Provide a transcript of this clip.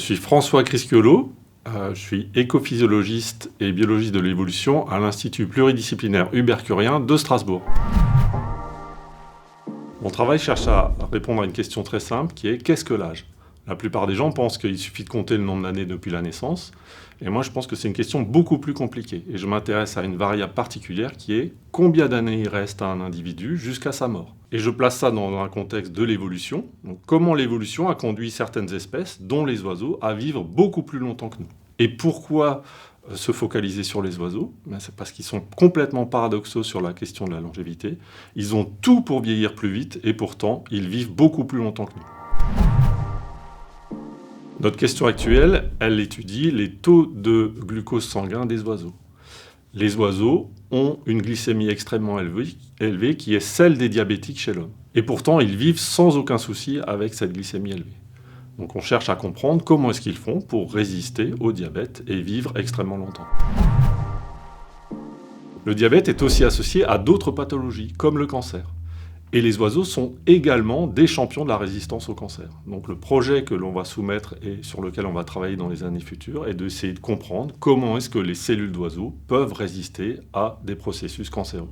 suis François Crisciolo, je suis écophysiologiste et biologiste de l'évolution à l'Institut pluridisciplinaire Hubert Curien de Strasbourg. Mon travail cherche à répondre à une question très simple qui est « qu'est-ce que l'âge ?» La plupart des gens pensent qu'il suffit de compter le nombre d'années depuis la naissance, et moi je pense que c'est une question beaucoup plus compliquée. Et je m'intéresse à une variable particulière qui est combien d'années il reste à un individu jusqu'à sa mort. Et je place ça dans un contexte de l'évolution. Donc comment l'évolution a conduit certaines espèces, dont les oiseaux, à vivre beaucoup plus longtemps que nous. Et pourquoi se focaliser sur les oiseaux ? C'est parce qu'ils sont complètement paradoxaux sur la question de la longévité. Ils ont tout pour vieillir plus vite, et pourtant ils vivent beaucoup plus longtemps que nous. Notre question actuelle, elle étudie les taux de glucose sanguin des oiseaux. Les oiseaux ont une glycémie extrêmement élevée qui est celle des diabétiques chez l'homme. Et pourtant, ils vivent sans aucun souci avec cette glycémie élevée. Donc on cherche à comprendre comment est-ce qu'ils font pour résister au diabète et vivre extrêmement longtemps. Le diabète est aussi associé à d'autres pathologies, comme le cancer. Et les oiseaux sont également des champions de la résistance au cancer. Donc le projet que l'on va soumettre et sur lequel on va travailler dans les années futures est d'essayer de comprendre comment est-ce que les cellules d'oiseaux peuvent résister à des processus cancéreux.